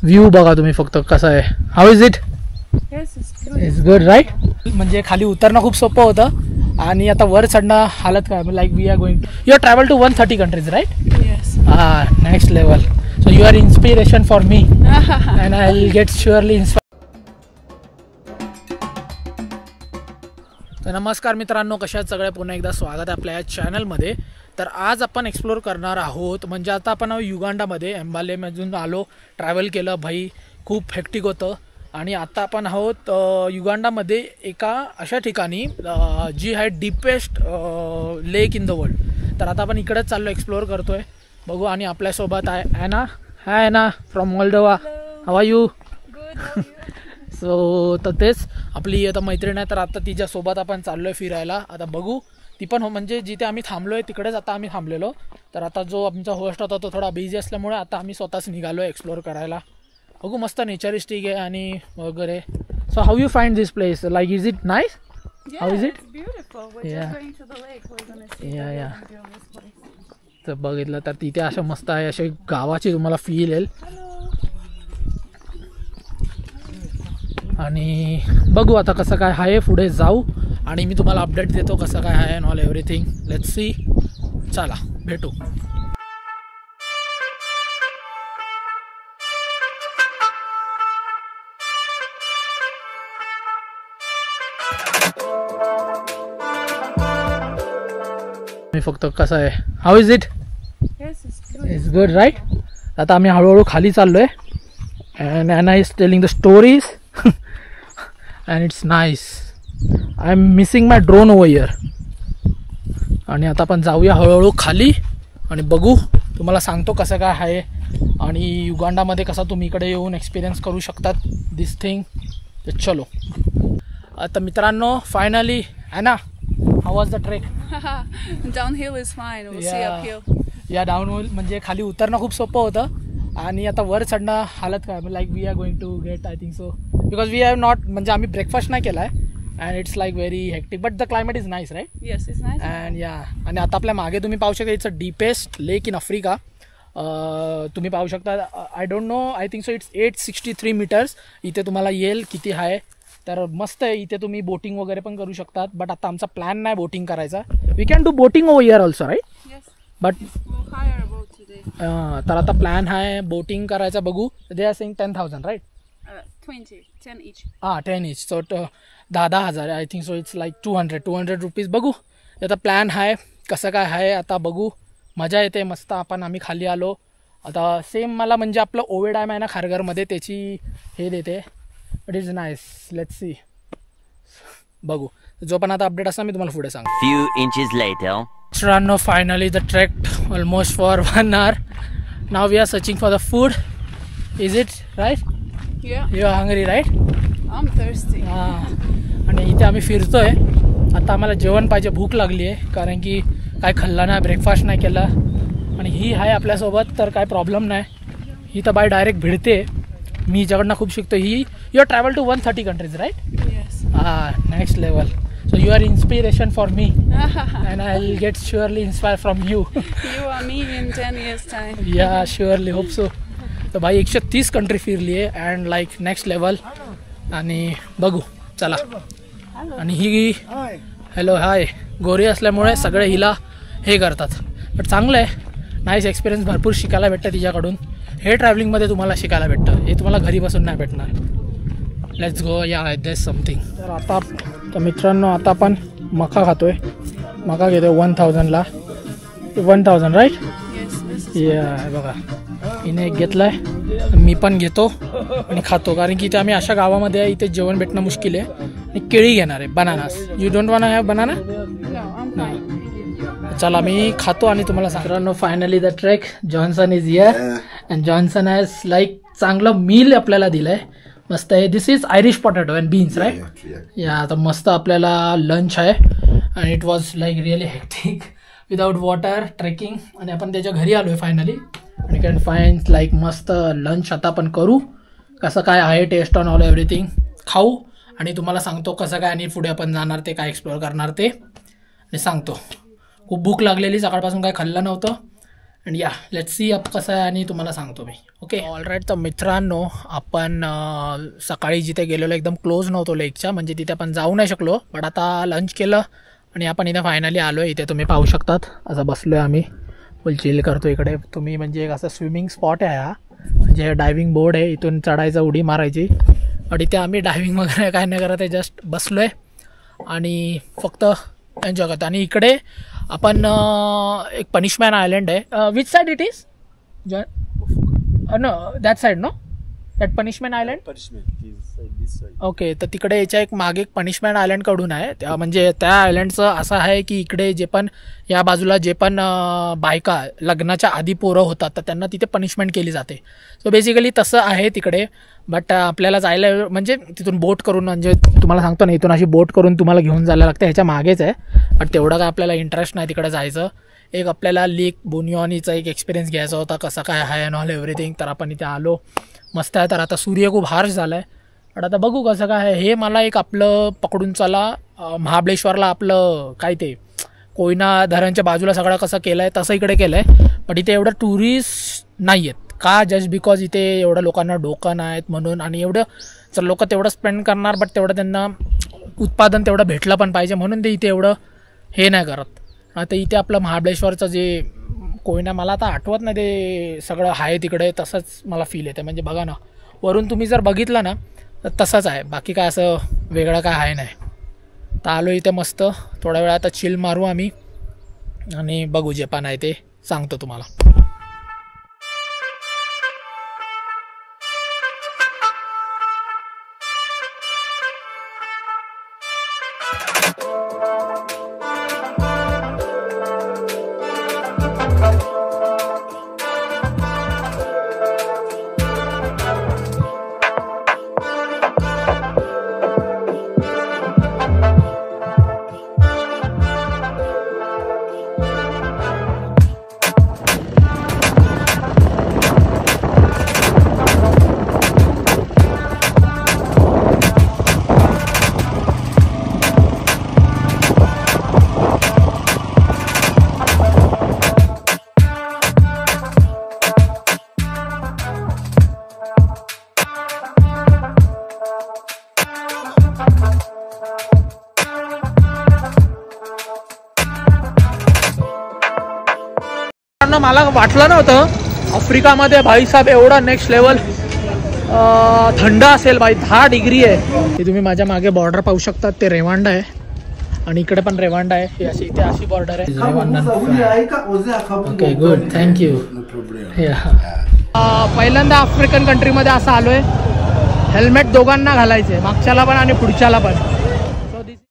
View बघा तुम्ही फक्त कसा आहे. How is it? It's good right. म्हणजे खाली उतरणं खूप सोपं होतं आणि आता वर चढणं हालत काय. Like we are going you are travel to 130 countries right? Next level. So you are inspiration for me and I will get surely inspire. तर नमस्कार मित्रांनो, कशा आहात सगळे? पुन्हा एकदा स्वागत आहे आपल्या या चॅनलमध्ये. तर आज आपण एक्सप्लोर करणार आहोत. म्हणजे आता आपण युगांडामध्ये एम्बालेमधून आलो, ट्रॅव्हल केलं. भाई खूप हेक्टिक होतं आणि आता आपण आहोत युगांडामध्ये एका अशा ठिकाणी जी आहे deepest lake in the world. तर आता आपण इकडेच चाललो, एक्सप्लोर करतोय. बघू. आणि आपल्यासोबत आहे Anna. High Anna from Moldova. How are you? So तर तेच आपली आता मैत्रीण आहे. तर आता तिच्यासोबत आपण चाललो आहे फिरायला. आता बघू. ती पण म्हणजे जिथे आम्ही थांबलो आहे तिकडेच आता आम्ही थांबलेलो. तर आता जो आमचा होस्ट होता तो थोडा बिझी असल्यामुळे आता आम्ही स्वतःच निघालो आहे एक्सप्लोर करायला. बघू. मस्त नेचरिस्टिक आहे आणि वगैरे. So how you find this place? Like is it nice? How is it? या तर बघितलं तर तिथे असं मस्त आहे, असे गावाची तुम्हाला फील येईल. आणि बघू आता कसं काय आहे. पुढे जाऊ आणि मी तुम्हाला अपडेट देतो कसं काय आहे and all everything. Let's see. चला भेटू. मी फक्त कसं आहे. How is it? It's good right. आता आम्ही हळूहळू खाली चाललोय and Anna is telling the stories and it's nice. I am missing my drone over here. आणि आता आपण जाऊया हळूहळू खाली आणि बघू. तुम्हाला सांगतो कसं काय आहे आणि युगांडामध्ये कसा तुम्ही इकडे येऊन एक्सपिरियन्स करू शकतात दिस थिंग. तर चलो. आता मित्रांनो finally Anna, how was the trek? Downhill is fine. We'll see uphill. या डाऊनहिल म्हणजे खाली उतरणं खूप सोपं होतं आणि आता वर चढणं हालत काय. Like we are going to get I think so because we have not म्हणजे आम्ही ब्रेकफास्ट नाही केला आहे and it's like very hectic but the climate is nice right? Yes, it's nice. अँड या आणि आता आपल्या मागे तुम्ही पाहू शकता it's a deepest lake in Africa. तुम्ही पाहू शकता. I don't know, I think so it's 863 meters. इथे तुम्हाला येईल किती आहे. तर मस्त आहे. इथे तुम्ही बोटिंग वगैरे पण करू शकतात. बट आता आमचा प्लॅन नाही बोटिंग करायचा. We can do boating over here also right? Yes. But We'll hire a boat today. तर आता प्लॅन आहे बोटिंग करायचा. बघू. They are saying 10,000 right? 10 each. 10 each. So 10,000 I think so it's like 200 rupees. बघू. आता plan आहे कसं काय आहे. आता बघू. मजा येते मस्त. आम्ही खाली आलो. आता सेम मला म्हणजे आपलं ओवे डॅम आहे ना खारघरमध्ये, त्याची हे देते. It is nice. Let's see. बघू. जो पण आता अपडेट असणार मी तुम्हाला पुढे सांग. Few inches later. मित्रांनो finally the trek almost for 1 hour. Now we are searching for the food. Is it right? Yeah. You are hungry right? I'm thirsty. हां. आणि इथे आम्ही फिरतोय. आता आम्हाला जेवण पाहिजे, भूक लागली आहे कारण की काय खाल्लं नाही, ब्रेकफास्ट नाही केला. आणि ही आहे आपल्यासोबत तर काय प्रॉब्लेम नाही. ही तर बाय डायरेक्ट भिडते. मी हिच्याकडनं खूप शिकतो. ही you are travel to 130 countries right? Yes. Next level. So you are inspiration for me and I will get surely inspire from you. You are me in 10 years time. Yeah surely hope so. तर भाई 130 country फिरली आहे and like next level. आणि बघू. चला. आणि ही hello hi गोरी असल्यामुळे सगळे हिला हे करतात. बट चांगलं आहे. Nice experience. भरपूर शिकायला भेटतं तिच्याकडून. हे ट्रॅव्हलिंगमध्ये तुम्हाला शिकायला भेटतं. हे तुम्हाला घरी बसून नाही भेटणार. Let's go. या देस समथिंग. तर आता तर मित्रांनो आता आपण मका खातोय. मका घेतो 1000ला. 1000 राईट? Yes, this is. या बघा. हिने एक घेतला आहे. मी पण घेतो आणि खातो कारण की इथे आम्ही अशा गावामध्ये आहे इथे जेवण भेटणं मुश्किल आहे. आणि केळी घेणार आहे. Bananas. You don't want have banana? No, I'm fine. चला मी खातो आणि तुम्हाला सांगतो. Finally the trek. Johnson is here and Johnson has like चांगलं मील आपल्याला दिलं आहे. मस्त आहे. This is Irish potato and beans right? Yeah आता मस्त आपल्याला लंच आहे आणि it was like really hectic without water trekking. आणि आपण त्याच्या घरी आलो आहे फायनली. आणि कॅन फाइंड लाईक मस्त लंच आता आपण करू. कसं काय आहे टेस्ट ऑन ऑल एव्हरीथिंग खाऊ आणि तुम्हाला सांगतो कसं काय आणि पुढे आपण जाणार ते काय एक्सप्लोअर करणार ते आणि सांगतो. खूप भूक लागलेली, सकाळपासून काय खाल्लं नव्हतं अँड या लेट्स सी अप कसं आहे आणि तुम्हाला सांगतो मी. Okay all right. तर मित्रांनो, आपण सकाळी जिथे गेलेलो एकदम क्लोज नव्हतो लेकच्या, म्हणजे तिथे आपण जाऊ नाही शकलो, बट आता लंच केलं आणि आपण इथं फायनली आलो आहे. इथे तुम्ही पाहू शकतात असं बसलो आहे आम्ही, फुल चिल करतो इकडे. तुम्ही म्हणजे एक असं स्विमिंग स्पॉट आहे हा, म्हणजे डायविंग बोर्ड आहे, इथून चढायचं उडी मारायची. बट इथे आम्ही डायविंग वगैरे काय नाही करत आहे, जस्ट बसलो आहे आणि फक्त एन्जॉय करतो. आणि इकडे आपण एक पनिशमेंट आयलंड आहे. Which side it is? Know that side, know that punishment island. Okay, तर तिकडे याच्या एक मागे एक पनिशमेंट आयलंडकडून आहे. त्या म्हणजे त्या आयलंडचं असं आहे की इकडे जे पण या बाजूला जे पण बायका लग्नाच्या आधी पोरं होतात तर त्यांना तिथे पनिशमेंट केली जाते. सो बेसिकली तसं आहे तिकडे. बट आपल्याला जायला म्हणजे तिथून बोट करून, म्हणजे तुम्हाला सांगतो ना, इथून अशी बोट करून तुम्हाला घेऊन जायला लागतं, ह्याच्या मागेच आहे. बट तेवढं काय आपल्याला इंटरेस्ट नाही तिकडे जायचं. एक आपल्याला लेक बोनिओनीचा एक एक्सपिरियन्स घ्यायचा होता, कसं काय आहे अँड ऑल एव्हरीथिंग. तर आपण इथे आलो, मस्त आहे. तर आता सूर्य खूप हार्श झाला आहे, पण आता बघू कसं काय आहे. हे मला एक आपलं पकडून चला महाबळेश्वरला आपलं काय ते कोयना धरणच्या बाजूला सगळं कसं केलं आहे तसं इकडे केलं आहे. पण इथे एवढं टुरिस्ट नाही आहेत का, जस्ट बिकॉज इथे एवढं लोकांना डोकं नाहीत म्हणून. आणि एवढं जर लोक तेवढं स्पेंड करणार, बट तेवढं त्यांना उत्पादन तेवढं भेटलं पण पाहिजे म्हणून ते इथे एवढं हे नाही करत. आता इथे आपलं महाबळेश्वरचं जे कोयना, मला आता आठवत नाही ते सगळं आहे तिकडे, तसंच मला फील येतं. म्हणजे बघा ना, वरून तुम्ही जर बघितलं ना तर तसंच आहे, बाकी काय असं वेगळं काय आहे नाही. तर आलो इथे मस्त, थोड्या वेळा आता चिल मारू आम्ही आणि बघू जे पण आहे ते सांगतो तुम्हाला. मला वाटलं नव्हतं आफ्रिकामध्ये भाईसाहेब एवढा नेक्स्ट लेवल थंड असेल. भाई 10 डिग्री आहे. हे तुम्ही माझ्या मागे बॉर्डर पाहू शकतात, ते रेवांडा आहे आणि इकडे पण रेवांडा आहे. ही अशी इथे अशी बॉर्डर आहे. Okay good, thank you. पहिल्यांदा आफ्रिकन कंट्रीमध्ये असं आलोय. हेल्मेट दोघांना घालायचे, मागच्याला पण आणि पुढच्याला पण.